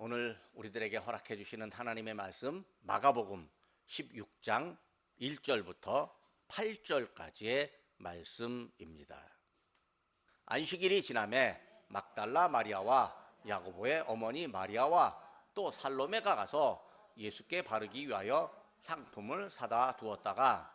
오늘 우리들에게 허락해 주시는 하나님의 말씀 마가복음 16장 1절부터 8절까지의 말씀입니다. 안식일이 지나매 막달라 마리아와 야고보의 어머니 마리아와 또 살로메가 가서 예수께 바르기 위하여 향품을 사다 두었다가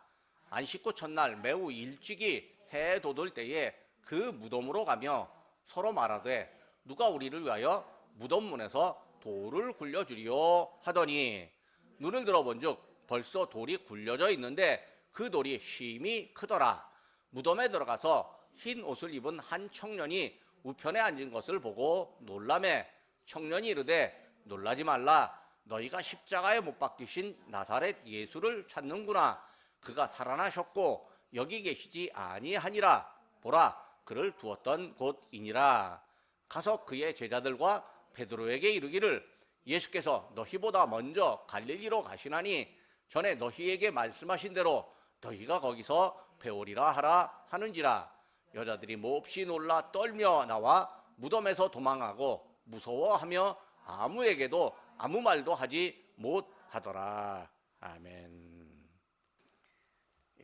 안식구 첫날 매우 일찍이 해 돋을 때에 그 무덤으로 가며 서로 말하되 누가 우리를 위하여 무덤 문에서 돌을 굴려주리요 하더니 눈을 들어본즉 벌써 돌이 굴려져 있는데 그 돌이 심히 크더라. 무덤에 들어가서 흰 옷을 입은 한 청년이 우편에 앉은 것을 보고 놀라매 청년이 이르되 놀라지 말라. 너희가 십자가에 못 박히신 나사렛 예수를 찾는구나. 그가 살아나셨고 여기 계시지 아니하니라. 보라, 그를 두었던 곳이니라. 가서 그의 제자들과 베드로에게 이르기를 예수께서 너희보다 먼저 갈릴리로 가시나니 전에 너희에게 말씀하신 대로 너희가 거기서 배우리라 하라 하는지라. 여자들이 몹시 놀라 떨며 나와 무덤에서 도망하고 무서워하며 아무에게도 아무 말도 하지 못하더라. 아멘.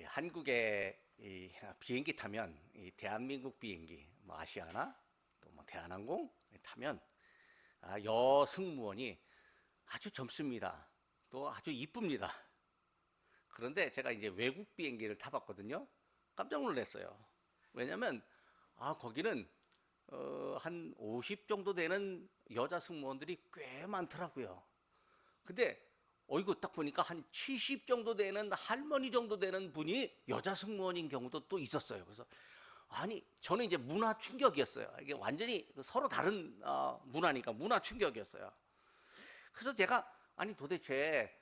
한국에 비행기 타면 대한민국 비행기, 아시아나 또 대한항공 타면 여승무원이 아주 젊습니다. 또 아주 이쁩니다. 그런데 제가 이제 외국 비행기를 타봤거든요. 깜짝 놀랐어요. 왜냐하면 거기는 한 50 정도 되는 여자 승무원들이 꽤 많더라고요. 근데 이거 딱 보니까 한 70 정도 되는 할머니 정도 되는 분이 여자 승무원인 경우도 또 있었어요. 그래서 저는 이제 문화 충격이었어요. 이게 완전히 서로 다른 문화니까 문화 충격이었어요. 그래서 제가 도대체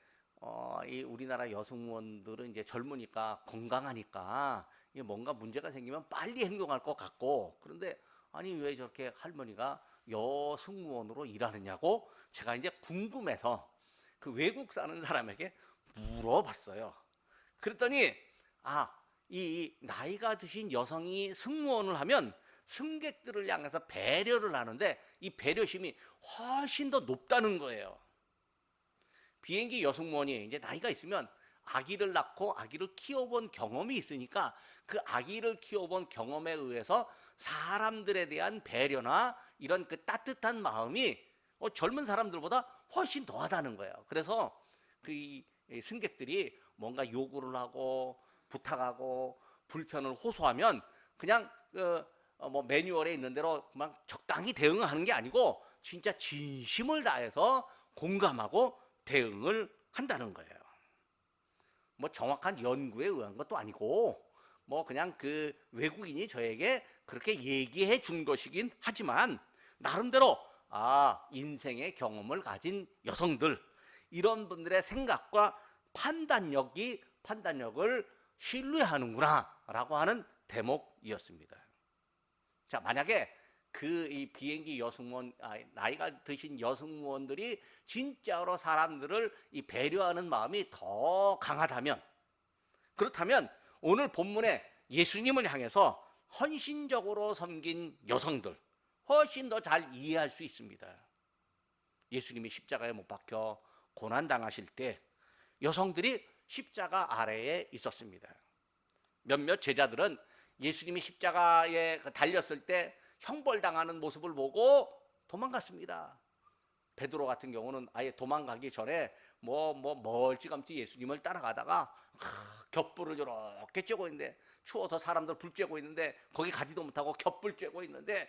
이 우리나라 여승무원들은 이제 젊으니까 건강하니까 뭔가 문제가 생기면 빨리 행동할 것 같고, 그런데 왜 저렇게 할머니가 여승무원으로 일하느냐고 제가 이제 궁금해서 그 외국 사는 사람에게 물어봤어요. 그랬더니 이 나이가 드신 여성이 승무원을 하면 승객들을 향해서 배려를 하는데 이 배려심이 훨씬 더 높다는 거예요. 비행기 여승무원이 이제 나이가 있으면 아기를 낳고 아기를 키워본 경험이 있으니까 그 아기를 키워본 경험에 의해서 사람들에 대한 배려나 이런 그 따뜻한 마음이 젊은 사람들보다 훨씬 더하다는 거예요. 그래서 그 승객들이 뭔가 요구를 하고 부탁하고 불편을 호소하면 그냥 매뉴얼에 있는 대로 그만 적당히 대응하는 게 아니고 진짜 진심을 다해서 공감하고 대응을 한다는 거예요. 정확한 연구에 의한 것도 아니고 그냥 그 외국인이 저에게 그렇게 얘기해 준 것이긴 하지만 나름대로 인생의 경험을 가진 여성들, 이런 분들의 생각과 판단력을 신뢰하는구나 라고 하는 대목이었습니다. 자, 만약에 이 비행기 여승무원, 나이가 드신 여승무원들이 진짜로 사람들을 배려하는 마음이 더 강하다면, 그렇다면 오늘 본문에 예수님을 향해서 헌신적으로 섬긴 여성들 훨씬 더 잘 이해할 수 있습니다. 예수님이 십자가에 못 박혀 고난당하실 때 여성들이 십자가 아래에 있었습니다. 몇몇 제자들은 예수님이 십자가에 달렸을 때 형벌당하는 모습을 보고 도망갔습니다. 베드로 같은 경우는 아예 도망가기 전에 멀찌감치 예수님을 따라가다가 겹불을 이렇게 쬐고 있는데, 추워서 사람들 불 쬐고 있는데 거기 가지도 못하고 겹불 쬐고 있는데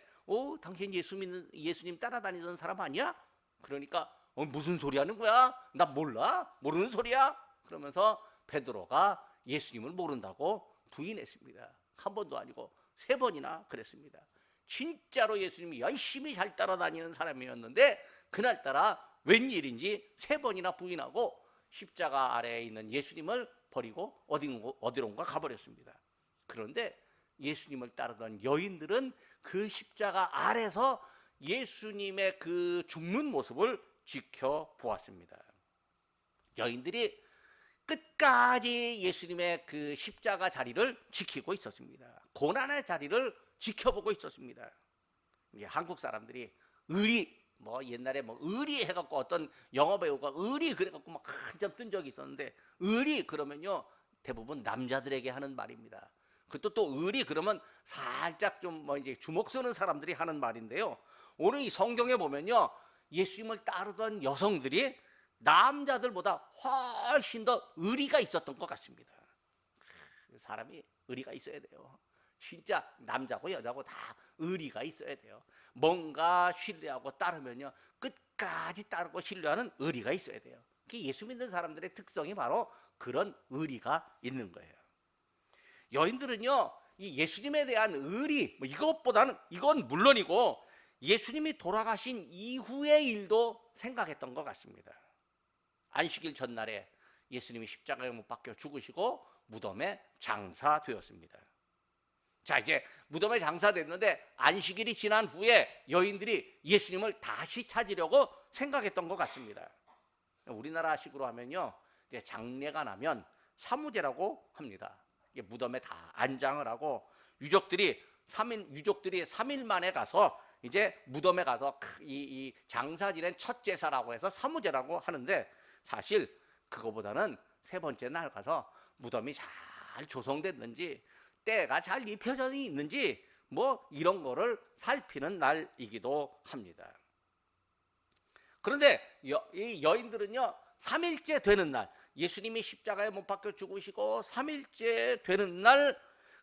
당신 예수님 따라다니던 사람 아니야? 그러니까 무슨 소리 하는 거야? 나 몰라? 모르는 소리야? 그러면서 베드로가 예수님을 모른다고 부인했습니다. 한 번도 아니고 3번이나 그랬습니다. 진짜로 예수님이 열심히 잘 따라다니는 사람이었는데 그날따라 웬일인지 3번이나 부인하고 십자가 아래에 있는 예수님을 버리고 어디론가 가버렸습니다. 그런데 예수님을 따르던 여인들은 그 십자가 아래서 예수님의 그 죽는 모습을 지켜보았습니다. 여인들이 끝까지 예수님의 그 십자가 자리를 지키고 있었습니다. 고난의 자리를 지켜보고 있었습니다. 한국 사람들이 의리 뭐 옛날에 뭐 의리 해갖고 어떤 영화 배우가 의리 그래갖고 막 한참 뜬 적이 있었는데, 의리 그러면요 대부분 남자들에게 하는 말입니다. 그것도 또 의리 그러면 살짝 좀 뭐 이제 주목 쓰는 사람들이 하는 말인데요. 오늘 이 성경에 보면요 예수님을 따르던 여성들이 남자들보다 훨씬 더 의리가 있었던 것 같습니다. 사람이 의리가 있어야 돼요. 진짜 남자고 여자고 다 의리가 있어야 돼요. 뭔가 신뢰하고 따르면요 끝까지 따르고 신뢰하는 의리가 있어야 돼요. 예수 믿는 사람들의 특성이 바로 그런 의리가 있는 거예요. 여인들은요 이 예수님에 대한 의리 이것보다는, 이건 물론이고 예수님이 돌아가신 이후의 일도 생각했던 것 같습니다. 안식일 전날에 예수님이 십자가에 못 박혀 죽으시고 무덤에 장사되었습니다. 자, 이제 무덤에 장사됐는데 안식일이 지난 후에 여인들이 예수님을 다시 찾으려고 생각했던 것 같습니다. 우리나라식으로 하면요 이제 장례가 나면 사무제라고 합니다. 이게 무덤에 다 안장을 하고 유족들이 3일 만에 가서 이제 무덤에 가서 이 장사 지낸 첫 제사라고 해서 사무제라고 하는데, 사실 그거보다는 세 번째 날 가서 무덤이 잘 조성됐는지 때가 잘 입혀져 있는지 뭐 이런 거를 살피는 날이기도 합니다. 그런데 이 여인들은요 3일째 되는 날, 예수님이 십자가에 못 박혀 죽으시고 3일째 되는 날,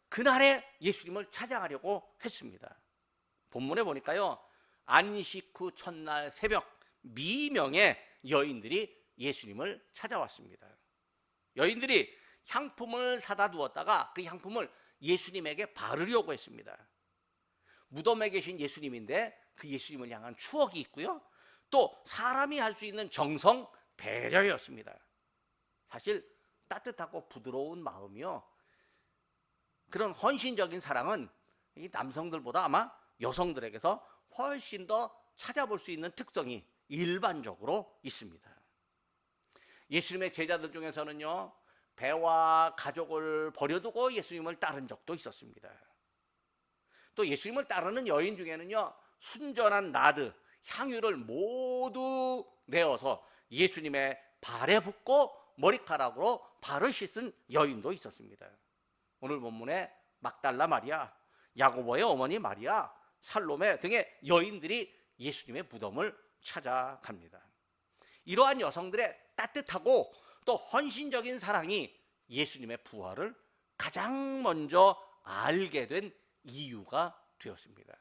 그날에 예수님을 찾아가려고 했습니다. 본문에 보니까요 안식 후 첫날 새벽 미명에 여인들이 예수님을 찾아왔습니다. 여인들이 향품을 사다 두었다가 그 향품을 예수님에게 바르려고 했습니다. 무덤에 계신 예수님인데 그 예수님을 향한 추억이 있고요, 또 사람이 할 수 있는 정성 배려였습니다. 사실 따뜻하고 부드러운 마음이요, 그런 헌신적인 사랑은 이 남성들보다 아마 여성들에게서 훨씬 더 찾아볼 수 있는 특성이 일반적으로 있습니다. 예수님의 제자들 중에서는요 배와 가족을 버려두고 예수님을 따른 적도 있었습니다. 또 예수님을 따르는 여인 중에는요 순전한 나드, 향유를 모두 내어서 예수님의 발에 붓고 머리카락으로 발을 씻은 여인도 있었습니다. 오늘 본문에 막달라 마리아, 야고보의 어머니 마리아, 살로메 등의 여인들이 예수님의 무덤을 찾아갑니다. 이러한 여성들의 따뜻하고 또 헌신적인 사랑이 예수님의 부활을 가장 먼저 알게 된 이유가 되었습니다.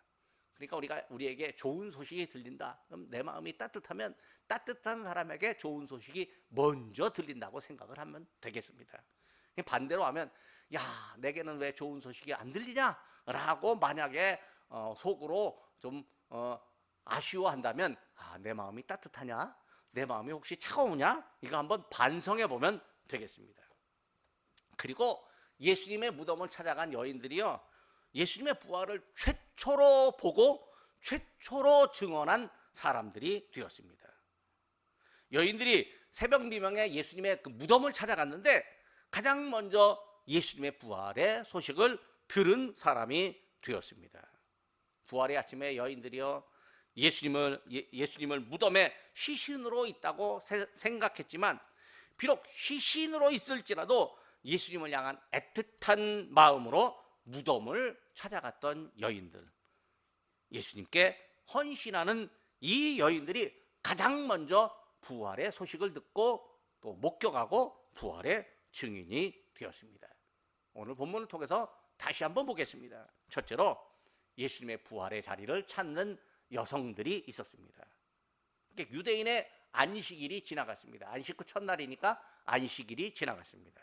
그러니까 우리에게 좋은 소식이 들린다, 그럼 내 마음이 따뜻하면 따뜻한 사람에게 좋은 소식이 먼저 들린다고 생각을 하면 되겠습니다. 반대로 하면 야 내게는 왜 좋은 소식이 안 들리냐 라고 만약에 속으로 좀 아쉬워한다면 내 마음이 따뜻하냐, 내 마음이 혹시 차가우냐, 이거 한번 반성해 보면 되겠습니다. 그리고 예수님의 무덤을 찾아간 여인들이요 예수님의 부활을 최초로 보고 최초로 증언한 사람들이 되었습니다. 여인들이 새벽 미명에 예수님의 그 무덤을 찾아갔는데 가장 먼저 예수님의 부활의 소식을 들은 사람이 되었습니다. 부활의 아침에 여인들이요 예수님을 무덤에 시신으로 있다고 생각했지만, 비록 시신으로 있을지라도 예수님을 향한 애틋한 마음으로 무덤을 찾아갔던 여인들, 예수님께 헌신하는 이 여인들이 가장 먼저 부활의 소식을 듣고 또 목격하고 부활의 증인이 되었습니다. 오늘 본문을 통해서 다시 한번 보겠습니다. 첫째로 예수님의 부활의 자리를 찾는 여성들이 있었습니다. 유대인의 안식일이 지나갔습니다. 안식 후 첫날이니까 안식일이 지나갔습니다.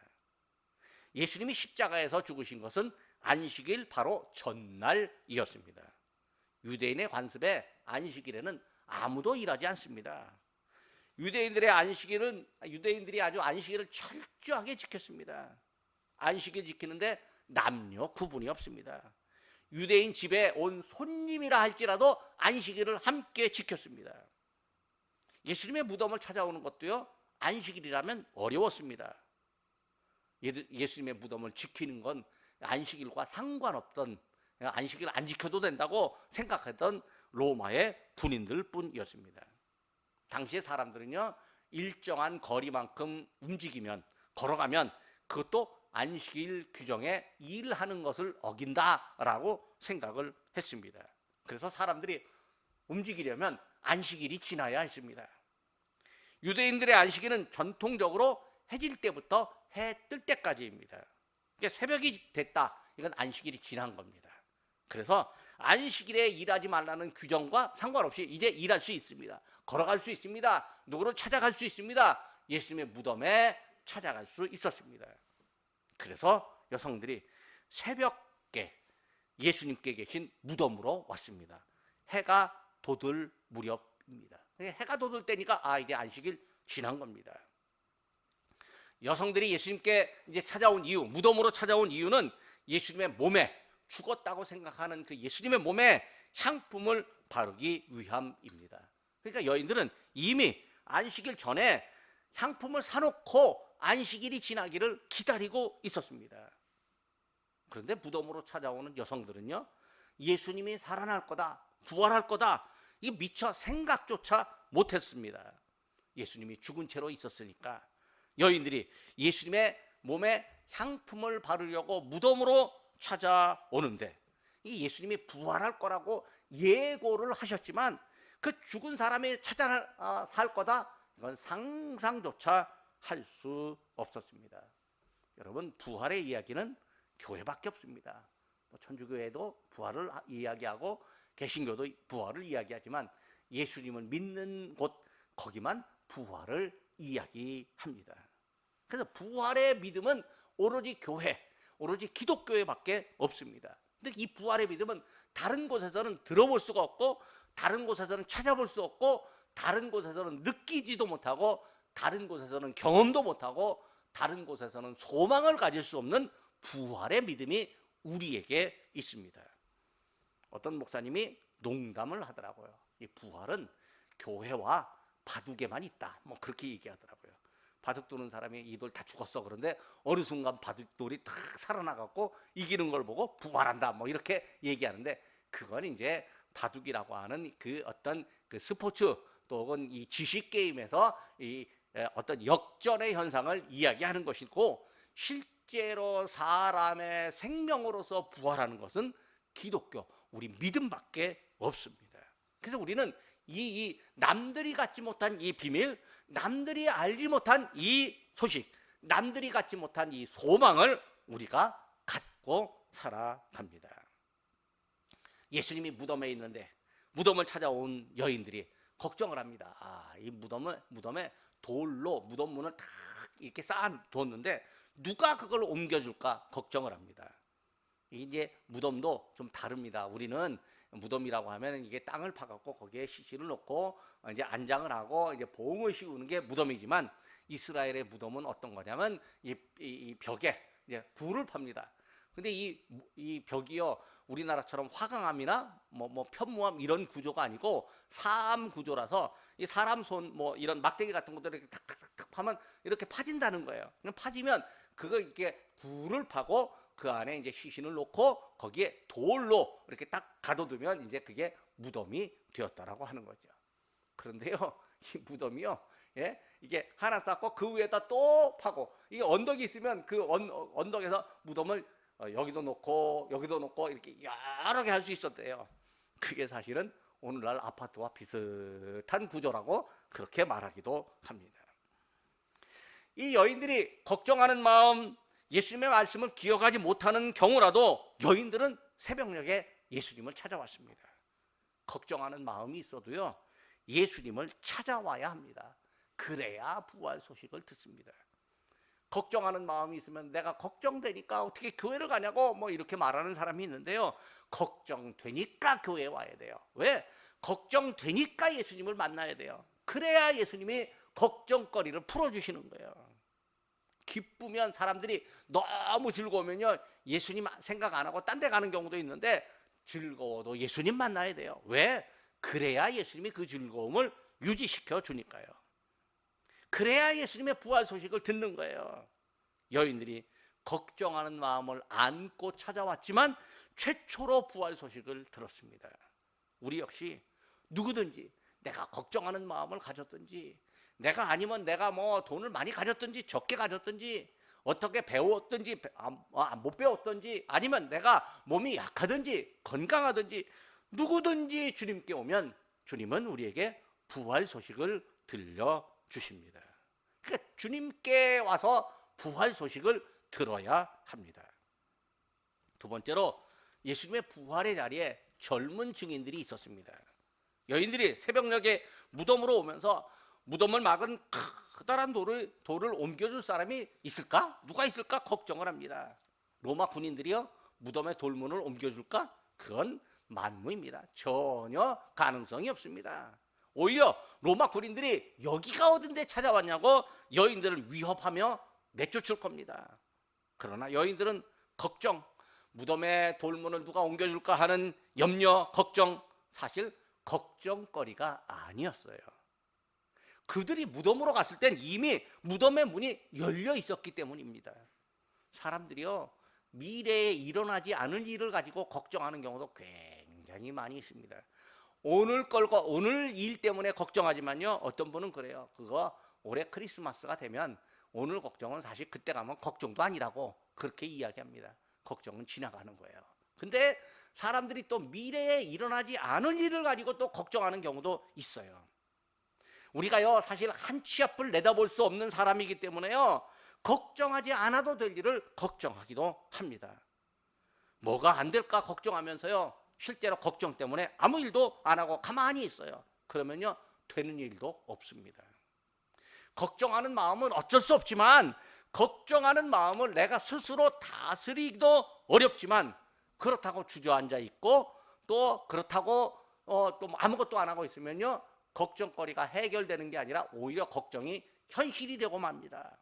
예수님이 십자가에서 죽으신 것은 안식일 바로 전날이었습니다. 유대인의 관습에 안식일에는 아무도 일하지 않습니다. 유대인들이 아주 안식일을 철저하게 지켰습니다. 안식일 지키는데 남녀 구분이 없습니다. 유대인 집에 온 손님이라 할지라도 안식일을 함께 지켰습니다. 예수님의 무덤을 찾아오는 것도요 안식일이라면 어려웠습니다. 예수님의 무덤을 지키는 건 안식일과 상관없던, 안식일 안 지켜도 된다고 생각했던 로마의 군인들 뿐이었습니다. 당시의 사람들은요, 일정한 거리만큼 움직이면, 걸어가면 그것도 안식일 규정에 일하는 것을 어긴다라고 생각을 했습니다. 그래서 사람들이 움직이려면 안식일이 지나야 했습니다. 유대인들의 안식일은 전통적으로 해질 때부터 해 뜰 때까지입니다. 그러니까 새벽이 됐다, 이건 안식일이 지난 겁니다. 그래서 안식일에 일하지 말라는 규정과 상관없이 이제 일할 수 있습니다. 걸어갈 수 있습니다. 누구를 찾아갈 수 있습니다. 예수님의 무덤에 찾아갈 수 있었습니다. 그래서 여성들이 새벽에 예수님께 계신 무덤으로 왔습니다. 해가 돋을 무렵입니다. 해가 돋을 때니까 이제 안식일 지난 겁니다. 여성들이 예수님께 이제 찾아온 이유, 무덤으로 찾아온 이유는 예수님의 몸에, 죽었다고 생각하는 그 예수님의 몸에 향품을 바르기 위함입니다. 그러니까 여인들은 이미 안식일 전에 향품을 사놓고 안식일이 지나기를 기다리고 있었습니다. 그런데 무덤으로 찾아오는 여성들은요, 예수님이 살아날 거다, 부활할 거다, 이거 미처 생각조차 못했습니다. 예수님이 죽은 채로 있었으니까. 여인들이 예수님의 몸에 향품을 바르려고 무덤으로 찾아오는데, 이 예수님이 부활할 거라고 예고를 하셨지만 그 죽은 사람이 살 거다, 이건 상상조차 할 수 없었습니다. 여러분, 부활의 이야기는 교회밖에 없습니다. 천주교회도 부활을 이야기하고 개신교도 부활을 이야기하지만 예수님을 믿는 곳, 거기만 부활을 이야기합니다. 그래서 부활의 믿음은 오로지 교회, 오로지 기독교회밖에 없습니다. 근데 이 부활의 믿음은 다른 곳에서는 들어볼 수가 없고, 다른 곳에서는 찾아볼 수 없고, 다른 곳에서는 느끼지도 못하고, 다른 곳에서는 경험도 못하고, 다른 곳에서는 소망을 가질 수 없는 부활의 믿음이 우리에게 있습니다. 어떤 목사님이 농담을 하더라고요. 이 부활은 교회와 바둑에만 있다, 뭐 그렇게 얘기하더라고요. 바둑 두는 사람이 이돌 다 죽었어. 그런데 어느 순간 바둑돌이 탁 살아나갖고 이기는 걸 보고 부활한다, 뭐 이렇게 얘기하는데, 그건 이제 바둑이라고 하는 그 어떤 그 스포츠 또는 이 지식 게임에서 이 어떤 역전의 현상을 이야기하는 것이고, 실제로 사람의 생명으로서 부활하는 것은 기독교, 우리 믿음밖에 없습니다. 그래서 우리는 이 남들이 갖지 못한 이 비밀, 남들이 알지 못한 이 소식, 남들이 갖지 못한 이 소망을 우리가 갖고 살아갑니다. 예수님이 무덤에 있는데 무덤을 찾아온 여인들이 걱정을 합니다. 이 무덤에 돌로 무덤 문을 탁 이렇게 쌓아뒀는데 누가 그걸 옮겨줄까 걱정을 합니다. 이제 무덤도 좀 다릅니다. 우리는 무덤이라고 하면 이게 땅을 파갖고 거기에 시신을 놓고 이제 안장을 하고 이제 봉을 씌우는 게 무덤이지만, 이스라엘의 무덤은 어떤 거냐면 이 벽에 이제 굴을 팝니다. 근데 이 벽이요, 우리나라처럼 화강암이나 뭐 편무암 이런 구조가 아니고 사암 구조라서 이 사람 손 뭐 이런 막대기 같은 것들을 이렇게 탁탁탁 파면 이렇게 파진다는 거예요. 그냥 파지면 그거 이렇게 굴을 파고 그 안에 이제 시신을 놓고 거기에 돌로 이렇게 딱 가둬두면 이제 그게 무덤이 되었다라고 하는 거죠. 그런데요, 이 무덤이요, 이게 하나 쌓고 그 위에다 또 파고, 이게 언덕이 있으면 그 언덕에서 무덤을 여기도 놓고 여기도 놓고 이렇게 여러 개 할 수 있었대요. 그게 사실은 오늘날 아파트와 비슷한 구조라고 그렇게 말하기도 합니다. 이 여인들이 걱정하는 마음, 예수님의 말씀을 기억하지 못하는 경우라도 여인들은 새벽녘에 예수님을 찾아왔습니다. 걱정하는 마음이 있어도요, 예수님을 찾아와야 합니다. 그래야 부활 소식을 듣습니다. 걱정하는 마음이 있으면 내가 걱정되니까 어떻게 교회를 가냐고 뭐 이렇게 말하는 사람이 있는데요, 걱정되니까 교회에 와야 돼요. 왜? 걱정되니까 예수님을 만나야 돼요. 그래야 예수님이 걱정거리를 풀어주시는 거예요. 기쁘면, 사람들이 너무 즐거우면요, 예수님 생각 안 하고 딴 데 가는 경우도 있는데, 즐거워도 예수님 만나야 돼요. 왜? 그래야 예수님이 그 즐거움을 유지시켜 주니까요. 그래야 예수님의 부활 소식을 듣는 거예요. 여인들이 걱정하는 마음을 안고 찾아왔지만 최초로 부활 소식을 들었습니다. 우리 역시 누구든지 내가 걱정하는 마음을 가졌든지, 내가 아니면 내가 뭐 돈을 많이 가졌든지 적게 가졌든지, 어떻게 배웠든지 못 배웠든지, 아니면 내가 몸이 약하든지 건강하든지, 누구든지 주님께 오면 주님은 우리에게 부활 소식을 들려주십니다. 그러니까 주님께 와서 부활 소식을 들어야 합니다. 두 번째로, 예수님의 부활의 자리에 젊은 증인들이 있었습니다. 여인들이 새벽녘에 무덤으로 오면서 무덤을 막은 커다란 돌을 옮겨줄 사람이 있을까? 누가 있을까? 걱정을 합니다. 로마 군인들이요, 무덤의 돌문을 옮겨줄까? 그건 만무입니다. 전혀 가능성이 없습니다. 오히려 로마 군인들이 여기가 어딘데 찾아왔냐고 여인들을 위협하며 내쫓을 겁니다. 그러나 여인들은 걱정, 무덤의 돌문을 누가 옮겨줄까 하는 염려, 걱정, 사실 걱정거리가 아니었어요. 그들이 무덤으로 갔을 땐 이미 무덤의 문이 열려 있었기 때문입니다. 사람들이요, 미래에 일어나지 않을 일을 가지고 걱정하는 경우도 굉장히 많이 있습니다. 오늘 일 때문에 걱정하지만요, 어떤 분은 그래요. 그거 올해 크리스마스가 되면 오늘 걱정은 사실 그때 가면 걱정도 아니라고 그렇게 이야기합니다. 걱정은 지나가는 거예요. 근데 사람들이 또 미래에 일어나지 않을 일을 가지고 또 걱정하는 경우도 있어요. 우리가요, 사실 한 치 앞을 내다볼 수 없는 사람이기 때문에요, 걱정하지 않아도 될 일을 걱정하기도 합니다. 뭐가 안 될까 걱정하면서요, 실제로 걱정 때문에 아무 일도 안 하고 가만히 있어요. 그러면요, 되는 일도 없습니다. 걱정하는 마음은 어쩔 수 없지만, 걱정하는 마음을 내가 스스로 다스리기도 어렵지만, 그렇다고 주저앉아 있고 또 그렇다고 또 아무것도 안 하고 있으면요, 걱정거리가 해결되는 게 아니라 오히려 걱정이 현실이 되고 맙니다.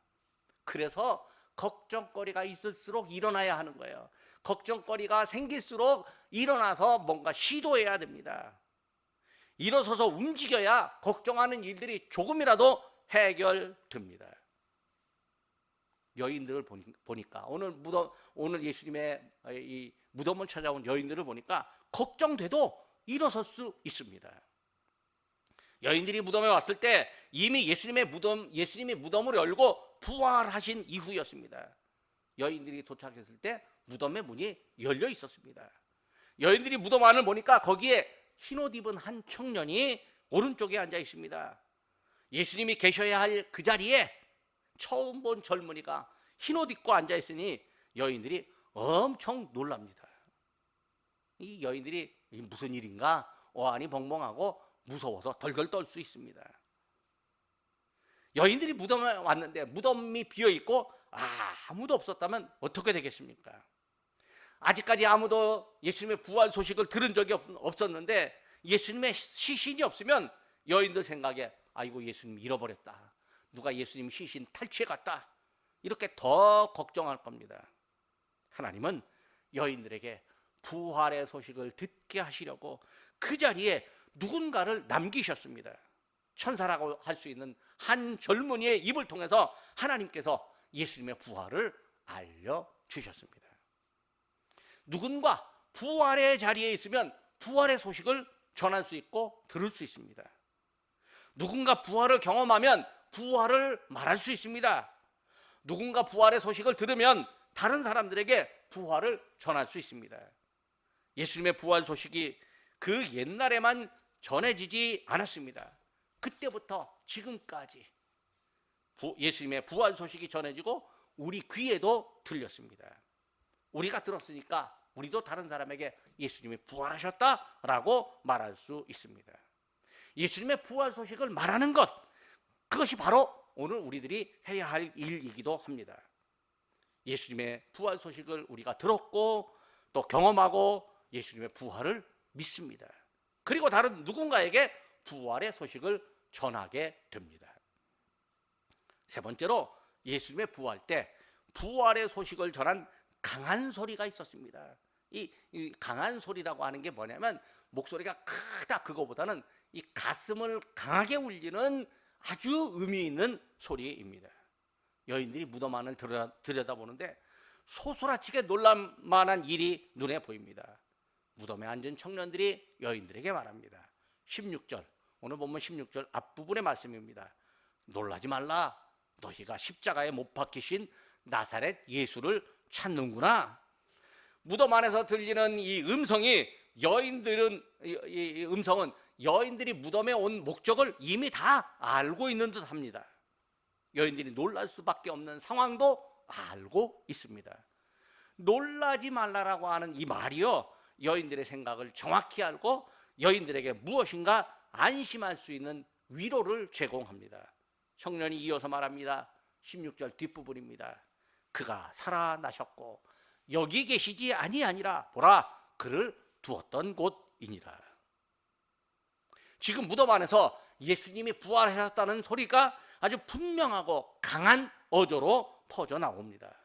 그래서 걱정거리가 있을수록 일어나야 하는 거예요. 걱정거리가 생길수록 일어나서 뭔가 시도해야 됩니다. 일어서서 움직여야 걱정하는 일들이 조금이라도 해결됩니다. 여인들을 보니까 오늘 예수님의 이 무덤을 찾아온 여인들을 보니까 걱정돼도 일어설 수 있습니다. 여인들이 무덤에 왔을 때 이미 예수님이 무덤을 열고 부활하신 이후였습니다. 여인들이 도착했을 때 무덤의 문이 열려 있었습니다. 여인들이 무덤 안을 보니까 거기에 흰옷 입은 한 청년이 오른쪽에 앉아 있습니다. 예수님이 계셔야 할 그 자리에 처음 본 젊은이가 흰옷 입고 앉아 있으니 여인들이 엄청 놀랍니다. 이 여인들이 무슨 일인가 어안이 벙벙하고 무서워서 덜덜 떨 수 있습니다. 여인들이 무덤에 왔는데 무덤이 비어있고 아무도 없었다면 어떻게 되겠습니까? 아직까지 아무도 예수님의 부활 소식을 들은 적이 없었는데 예수님의 시신이 없으면 여인들 생각에 아이고 예수님 잃어버렸다, 누가 예수님 시신 탈취해 갔다, 이렇게 더 걱정할 겁니다. 하나님은 여인들에게 부활의 소식을 듣게 하시려고 그 자리에 누군가를 남기셨습니다. 천사라고 할 수 있는 한 젊은이의 입을 통해서 하나님께서 예수님의 부활을 알려주셨습니다. 누군가 부활의 자리에 있으면 부활의 소식을 전할 수 있고 들을 수 있습니다. 누군가 부활을 경험하면 부활을 말할 수 있습니다. 누군가 부활의 소식을 들으면 다른 사람들에게 부활을 전할 수 있습니다. 예수님의 부활 소식이 그 옛날에만 전해지지 않았습니다. 그때부터 지금까지 예수님의 부활 소식이 전해지고 우리 귀에도 들렸습니다. 우리가 들었으니까 우리도 다른 사람에게 예수님이 부활하셨다라고 말할 수 있습니다. 예수님의 부활 소식을 말하는 것, 그것이 바로 오늘 우리들이 해야 할 일이기도 합니다. 예수님의 부활 소식을 우리가 들었고 또 경험하고 예수님의 부활을 믿습니다. 그리고 다른 누군가에게 부활의 소식을 전하게 됩니다. 세 번째로, 예수님의 부활 때 부활의 소식을 전한 강한 소리가 있었습니다. 이 강한 소리라고 하는 게 뭐냐면 목소리가 크다 그거보다는 이 가슴을 강하게 울리는 아주 의미 있는 소리입니다. 여인들이 무덤 안을 들여다보는데 소스라치게 놀랄만한 일이 눈에 보입니다. 무덤에 앉은 청년들이 여인들에게 말합니다. 16절, 오늘 본문 16절 앞부분의 말씀입니다. 놀라지 말라. 너희가 십자가에 못 박히신 나사렛 예수를 찾는구나. 무덤 안에서 들리는 이 음성은 여인들이 무덤에 온 목적을 이미 다 알고 있는 듯 합니다. 여인들이 놀랄 수밖에 없는 상황도 알고 있습니다. 놀라지 말라라고 하는 이 말이요, 여인들의 생각을 정확히 알고 여인들에게 무엇인가 안심할 수 있는 위로를 제공합니다. 청년이 이어서 말합니다. 16절 뒷부분입니다. 그가 살아나셨고 여기 계시지 아니하니라. 보라, 그를 두었던 곳이니라. 지금 무덤 안에서 예수님이 부활하셨다는 소리가 아주 분명하고 강한 어조로 퍼져나옵니다.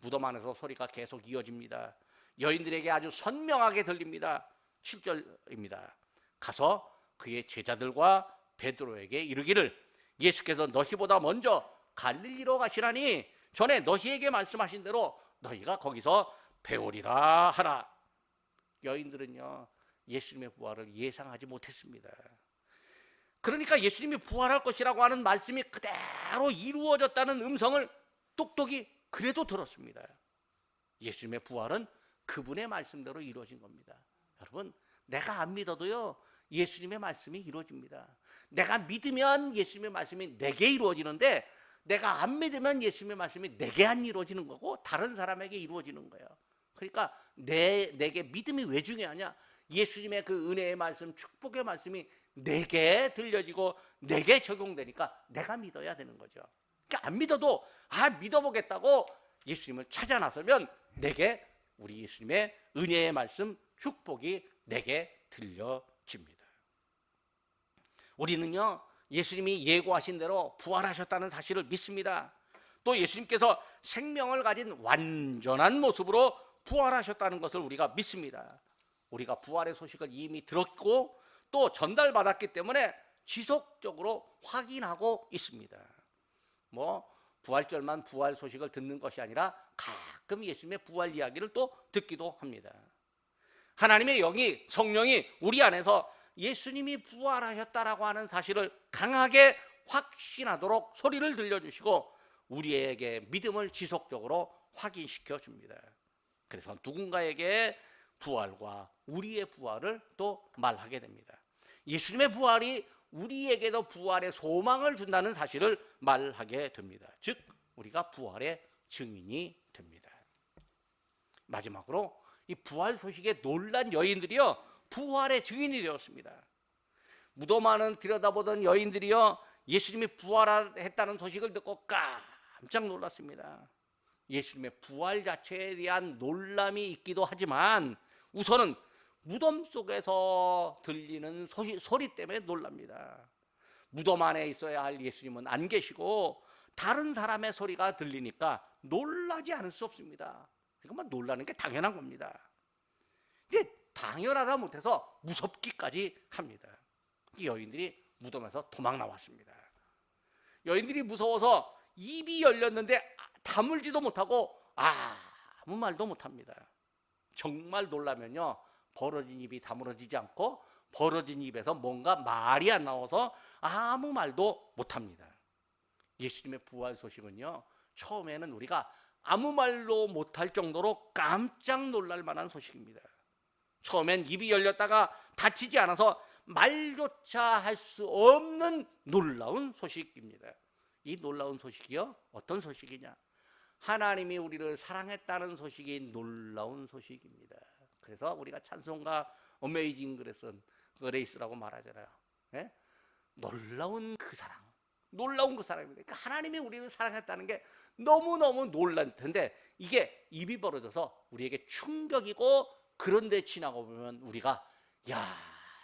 무덤 안에서 소리가 계속 이어집니다. 여인들에게 아주 선명하게 들립니다. 10절입니다. 가서 그의 제자들과 베드로에게 이르기를 예수께서 너희보다 먼저 갈릴리로 가시라니 전에 너희에게 말씀하신 대로 너희가 거기서 배우리라 하라. 여인들은요, 예수님의 부활을 예상하지 못했습니다. 그러니까 예수님이 부활할 것이라고 하는 말씀이 그대로 이루어졌다는 음성을 똑똑히 그래도 들었습니다. 예수님의 부활은 그분의 말씀대로 이루어진 겁니다. 여러분, 내가 안 믿어도요, 예수님의 말씀이 이루어집니다. 내가 믿으면 예수님의 말씀이 내게 이루어지는데, 내가 안 믿으면 예수님의 말씀이 내게 안 이루어지는 거고 다른 사람에게 이루어지는 거예요. 그러니까 내게 믿음이 왜 중요하냐? 예수님의 그 은혜의 말씀, 축복의 말씀이 내게 들려지고 내게 적용되니까 내가 믿어야 되는 거죠. 그러니까 안 믿어도 믿어보겠다고 예수님을 찾아 나서면 내게 우리 예수님의 은혜의 말씀, 축복이 내게 들려집니다. 우리는요, 예수님이 예고하신 대로 부활하셨다는 사실을 믿습니다. 또 예수님께서 생명을 가진 완전한 모습으로 부활하셨다는 것을 우리가 믿습니다. 우리가 부활의 소식을 이미 들었고 또 전달받았기 때문에 지속적으로 확인하고 있습니다. 부활절만 부활 소식을 듣는 것이 아니라 가끔 예수님의 부활 이야기를 또 듣기도 합니다. 하나님의 영이, 성령이 우리 안에서 예수님이 부활하셨다라고 하는 사실을 강하게 확신하도록 소리를 들려주시고 우리에게 믿음을 지속적으로 확인시켜 줍니다. 그래서 누군가에게 부활과 우리의 부활을 또 말하게 됩니다. 예수님의 부활이 우리에게도 부활의 소망을 준다는 사실을 말하게 됩니다. 즉 우리가 부활의 증인이 됩니다. 마지막으로 이 부활 소식에 놀란 여인들이요, 부활의 증인이 되었습니다. 무덤 안을 들여다보던 여인들이요, 예수님이 부활했다는 소식을 듣고 깜짝 놀랐습니다. 예수님의 부활 자체에 대한 놀람이 있기도 하지만 우선은 무덤 속에서 들리는 소리 때문에 놀랍니다. 무덤 안에 있어야 할 예수님은 안 계시고 다른 사람의 소리가 들리니까 놀라지 않을 수 없습니다. 그러니까 놀라는 게 당연한 겁니다. 근데 당연하다 못해서 무섭기까지 합니다. 여인들이 무덤에서 도망 나왔습니다. 여인들이 무서워서 입이 열렸는데 다물지도 못하고 아무 말도 못합니다. 정말 놀라면요, 벌어진 입이 다물어지지 않고 벌어진 입에서 뭔가 말이 안 나와서 아무 말도 못합니다. 예수님의 부활 소식은요, 처음에는 우리가 아무 말로 못할 정도로 깜짝 놀랄 만한 소식입니다. 처음엔 입이 열렸다가 닫히지 않아서 말조차 할 수 없는 놀라운 소식입니다. 이 놀라운 소식이요, 어떤 소식이냐? 하나님이 우리를 사랑했다는 소식이 놀라운 소식입니다. 그래서 우리가 찬송가 어메이징 그레이스라고 말하잖아요. 네? 놀라운 그 사랑, 놀라운 그 사랑입니다. 그러니까 하나님이 우리를 사랑했다는 게 너무너무 놀랄 텐데 이게 입이 벌어져서 우리에게 충격이고, 그런데 지나고 보면 우리가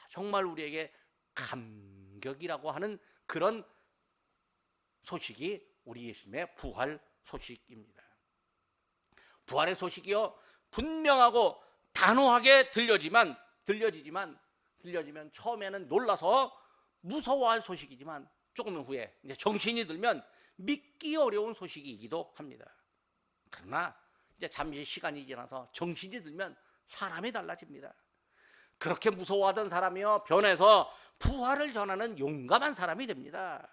정말 우리에게 감격이라고 하는 그런 소식이 우리 예수님의 부활 소식입니다. 부활의 소식이요, 분명하고 단호하게 들려지면 처음에는 놀라서 무서워할 소식이지만 조금 후에 이제 정신이 들면 믿기 어려운 소식이기도 합니다. 그러나 이제 잠시 시간이 지나서 정신이 들면 사람이 달라집니다. 그렇게 무서워하던 사람이요 변해서 부활을 전하는 용감한 사람이 됩니다.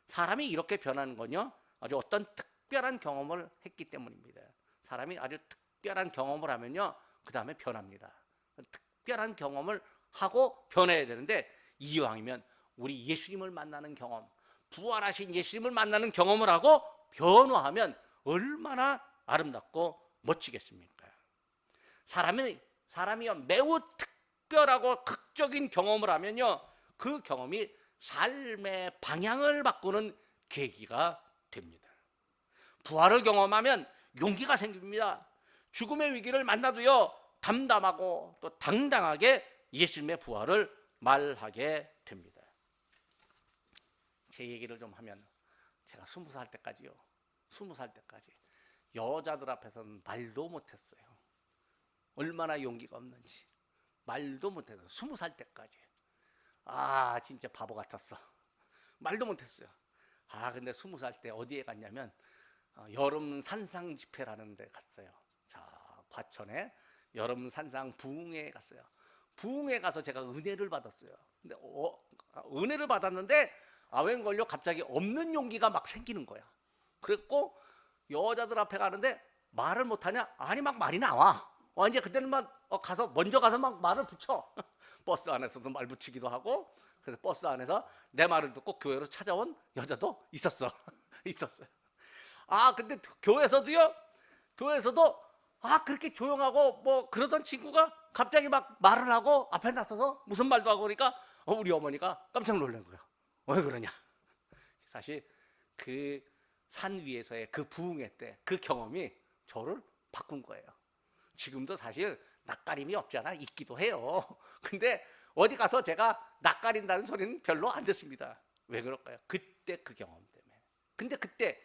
사람이 이렇게 변하는 건요 아주 어떤 특별한 경험을 했기 때문입니다. 사람이 아주 특별한 경험을 하면요 그 다음에 변합니다. 특별한 경험을 하고 변해야 되는데 이왕이면 우리 예수님을 만나는 경험, 부활하신 예수님을 만나는 경험을 하고 변화하면 얼마나 아름답고 멋지겠습니까? 사람이요 매우 특별하고 극적인 경험을 하면요 그 경험이 삶의 방향을 바꾸는 계기가 됩니다. 부활을 경험하면 용기가 생깁니다. 죽음의 위기를 만나도요 담담하고 또 당당하게 예수님의 부활을 말하게 됩니다. 제 얘기를 좀 하면 제가 20살 때까지요 20살 때까지 여자들 앞에서는 말도 못했어요. 얼마나 용기가 없는지 말도 못했어요. 20살 때까지 진짜 바보 같았어. 말도 못했어요. 근데 20살 때 어디에 갔냐면 여름 산상 집회라는 데 갔어요. 자, 과천에 여름 산상 부흥회에 갔어요. 부흥회 가서 제가 은혜를 받았어요. 근데 은혜를 받았는데 웬걸요 갑자기 없는 용기가 막 생기는 거야. 그랬고 여자들 앞에 가는데 말을 못하냐? 아니 막 말이 나와. 이제 그때는 막 가서 먼저 가서 막 말을 붙여. 버스 안에서도 말 붙이기도 하고. 그래서 버스 안에서 내 말을 듣고 교회로 찾아온 여자도 있었어. 있었어요. 근데 교회에서도 그렇게 조용하고 뭐 그러던 친구가 갑자기 막 말을 하고 앞에 나서서 무슨 말도 하고 그러니까 우리 어머니가 깜짝 놀란 거예요. 왜 그러냐? 사실 그 산 위에서의 그 부흥회 때 그 경험이 저를 바꾼 거예요. 지금도 사실 낯가림이 없잖아. 있기도 해요. 근데 어디 가서 제가 낯가린다는 소리는 별로 안 듣습니다. 왜 그럴까요? 그때 그 경험 때문에. 근데 그때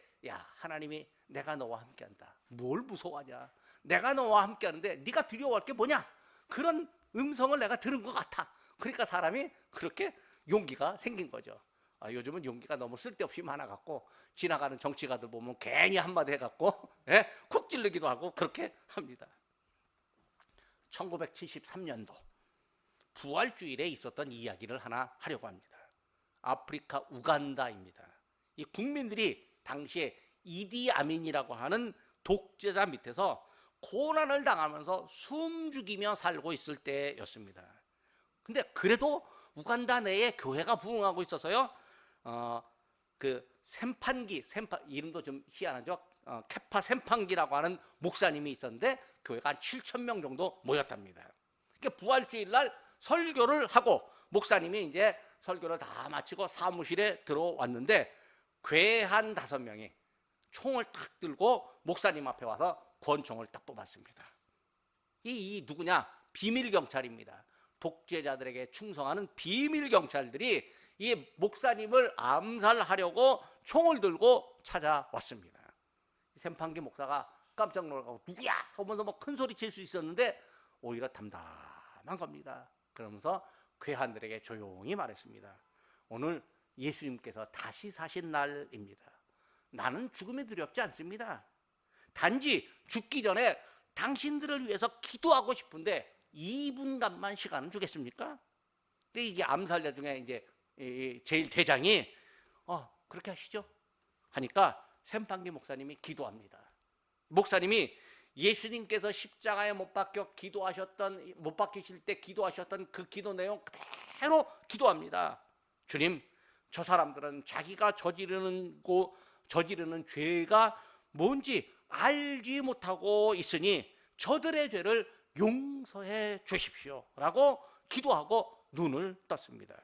하나님이 내가 너와 함께한다. 뭘 무서워하냐? 내가 너와 함께하는데 네가 두려워할 게 뭐냐? 그런 음성을 내가 들은 것 같아. 그러니까 사람이 그렇게 용기가 생긴 거죠. 요즘은 용기가 너무 쓸데없이 많아갖고 지나가는 정치가들 보면 괜히 한마디 해갖고 쿡 찌르기도 하고 그렇게 합니다. 1973년도 부활주일에 있었던 이야기를 하나 하려고 합니다. 아프리카 우간다입니다. 이 국민들이 당시에 이디 아민이라고 하는 독재자 밑에서 고난을 당하면서 숨죽이며 살고 있을 때였습니다. 근데 그래도 우간다 내에 교회가 부흥하고 있어서요. 그 샘판기 이름도 좀 희한하죠. 케파 샘판기라고 하는 목사님이 있었는데 교회가 한 7천 명 정도 모였답니다. 그러니까 부활주일 날 설교를 하고 목사님이 이제 설교를 다 마치고 사무실에 들어왔는데 괴한 5명이 총을 탁 들고 목사님 앞에 와서 권총을 딱 뽑았습니다. 이 누구냐? 비밀 경찰입니다. 독재자들에게 충성하는 비밀 경찰들이 이 목사님을 암살하려고 총을 들고 찾아왔습니다. 샘판기 목사가 깜짝 놀라고 누구야 하면서 뭐 큰 소리 칠 수 있었는데 오히려 담담한 겁니다. 그러면서 괴한들에게 조용히 말했습니다. 오늘 예수님께서 다시 사신 날입니다. 나는 죽음이 두렵지 않습니다. 단지 죽기 전에 당신들을 위해서 기도하고 싶은데 2분간만 시간을 주겠습니까? 근데 이게 암살자 중에 이제 제일 대장이 그렇게 하시죠 하니까 샘판기 목사님이 기도합니다. 목사님이 예수님께서 십자가에 못 박히실 때 기도하셨던 그 기도 내용 그대로 기도합니다. 주님, 저 사람들은 자기가 저지르는 죄가 뭔지 알지 못하고 있으니 저들의 죄를 용서해 주십시오 라고 기도하고 눈을 떴습니다.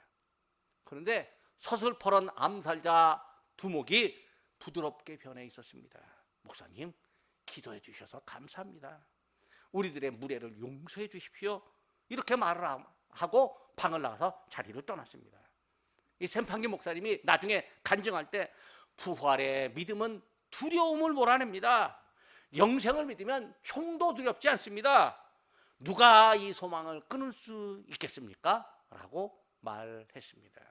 그런데 서슬퍼런 암살자 두목이 부드럽게 변해 있었습니다. 목사님, 기도해 주셔서 감사합니다. 우리들의 무례를 용서해 주십시오. 이렇게 말을 하고 방을 나가서 자리를 떠났습니다. 이 샘판기 목사님이 나중에 간증할 때 부활의 믿음은 두려움을 몰아냅니다. 영생을 믿으면 총도 두렵지 않습니다. 누가 이 소망을 끊을 수 있겠습니까? 라고 말했습니다.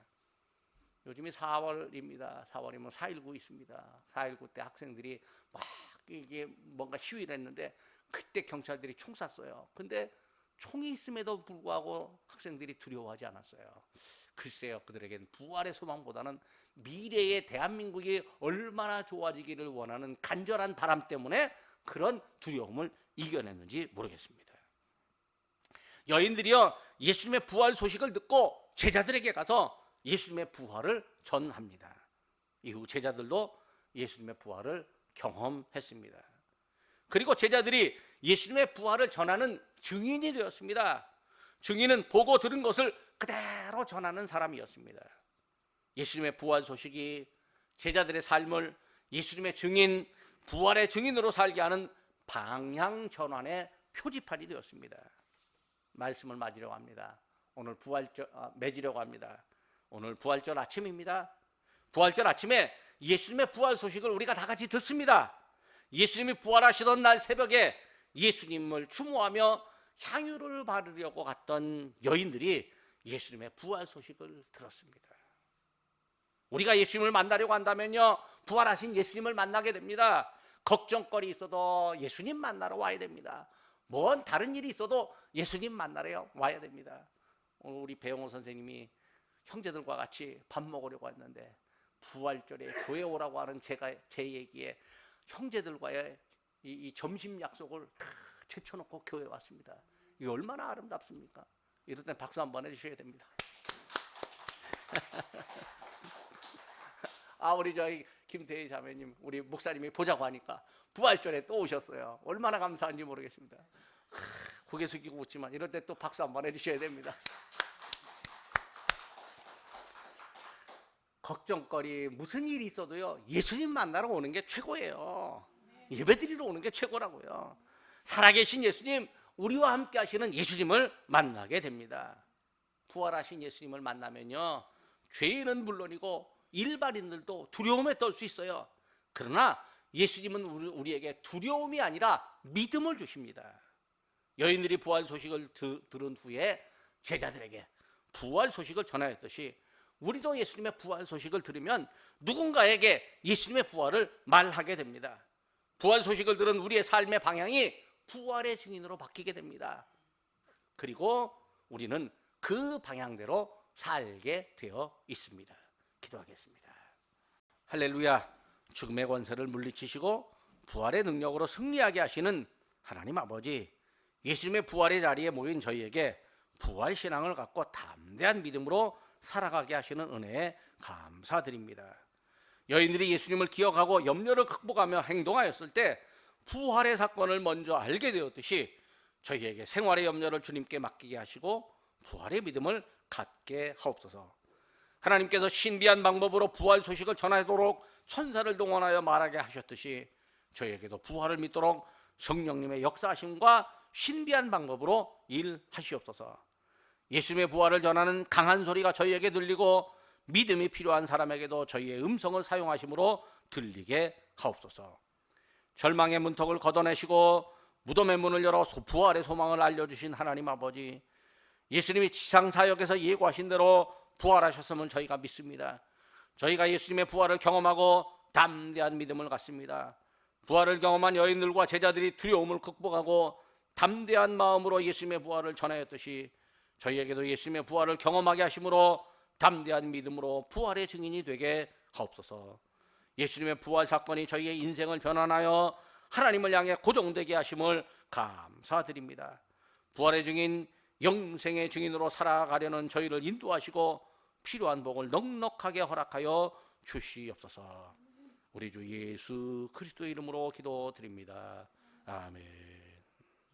요즘이 4월입니다. 4월이면 4.19 있습니다. 4.19 때 학생들이 막 이게 뭔가 시위를 했는데 그때 경찰들이 총 쐈어요. 근데 총이 있음에도 불구하고 학생들이 두려워하지 않았어요. 글쎄요, 그들에겐 부활의 소망보다는 미래의 대한민국이 얼마나 좋아지기를 원하는 간절한 바람 때문에 그런 두려움을 이겨냈는지 모르겠습니다. 여인들이요, 예수님의 부활 소식을 듣고 제자들에게 가서 예수님의 부활을 전합니다. 이후 제자들도 예수님의 부활을 경험했습니다. 그리고 제자들이 예수님의 부활을 전하는 증인이 되었습니다. 증인은 보고 들은 것을 그대로 전하는 사람이었습니다. 예수님의 부활 소식이 제자들의 삶을 예수님의 증인, 부활의 증인으로 살게 하는 방향 전환의 표지판이 되었습니다. 말씀을 맞으려고 합니다. 오늘 맺으려고 합니다. 오늘 부활절 아침입니다. 부활절 아침에 예수님의 부활 소식을 우리가 다 같이 듣습니다. 예수님이 부활하시던 날 새벽에 예수님을 추모하며 향유를 바르려고 갔던 여인들이 예수님의 부활 소식을 들었습니다. 우리가 예수님을 만나려고 한다면요, 부활하신 예수님을 만나게 됩니다. 걱정거리 있어도 예수님 만나러 와야 됩니다. 뭔 다른 일이 있어도 예수님 만나러 와야 됩니다. 오늘 우리 배영호 선생님이 형제들과 같이 밥 먹으려고 했는데 부활절에 교회 오라고 하는 제 얘기에 형제들과의 이 점심 약속을 다 제쳐놓고 교회에 왔습니다. 이게 얼마나 아름답습니까? 이럴 땐 박수 한번 해주셔야 됩니다. 우리 저희 김태희 자매님, 우리 목사님이 보자고 하니까 부활절에 또 오셨어요. 얼마나 감사한지 모르겠습니다. 고개 숙이고 웃지만 이럴 때 또 박수 한번 해주셔야 됩니다. 걱정거리 무슨 일이 있어도요, 예수님 만나러 오는 게 최고예요. 예배드리러 오는 게 최고라고요. 살아계신 예수님, 우리와 함께 하시는 예수님을 만나게 됩니다. 부활하신 예수님을 만나면요, 죄인은 물론이고 일반인들도 두려움에 떨 수 있어요. 그러나 예수님은 우리에게 두려움이 아니라 믿음을 주십니다. 여인들이 부활 소식을 들은 후에 제자들에게 부활 소식을 전하였듯이 우리도 예수님의 부활 소식을 들으면 누군가에게 예수님의 부활을 말하게 됩니다. 부활 소식을 들은 우리의 삶의 방향이 부활의 증인으로 바뀌게 됩니다. 그리고 우리는 그 방향대로 살게 되어 있습니다. 기도하겠습니다. 할렐루야. 죽음의 권세를 물리치시고 부활의 능력으로 승리하게 하시는 하나님 아버지, 예수님의 부활의 자리에 모인 저희에게 부활 신앙을 갖고 담대한 믿음으로 살아가게 하시는 은혜에 감사드립니다. 여인들이 예수님을 기억하고 염려를 극복하며 행동하였을 때 부활의 사건을 먼저 알게 되었듯이 저희에게 생활의 염려를 주님께 맡기게 하시고 부활의 믿음을 갖게 하옵소서. 하나님께서 신비한 방법으로 부활 소식을 전하도록 천사를 동원하여 말하게 하셨듯이 저희에게도 부활을 믿도록 성령님의 역사하심과 신비한 방법으로 일하시옵소서. 예수님의 부활을 전하는 강한 소리가 저희에게 들리고 믿음이 필요한 사람에게도 저희의 음성을 사용하심으로 들리게 하옵소서. 절망의 문턱을 걷어내시고 무덤의 문을 열어 부활의 소망을 알려주신 하나님 아버지, 예수님이 지상사역에서 예고하신 대로 부활하셨음을 저희가 믿습니다. 저희가 예수님의 부활을 경험하고 담대한 믿음을 갖습니다. 부활을 경험한 여인들과 제자들이 두려움을 극복하고 담대한 마음으로 예수님의 부활을 전하였듯이 저희에게도 예수님의 부활을 경험하게 하심으로 담대한 믿음으로 부활의 증인이 되게 하옵소서. 예수님의 부활 사건이 저희의 인생을 변환하여 하나님을 향해 고정되게 하심을 감사드립니다. 부활의 증인, 영생의 증인으로 살아가려는 저희를 인도하시고 필요한 복을 넉넉하게 허락하여 주시옵소서. 우리 주 예수 그리스도 이름으로 기도드립니다. 아멘.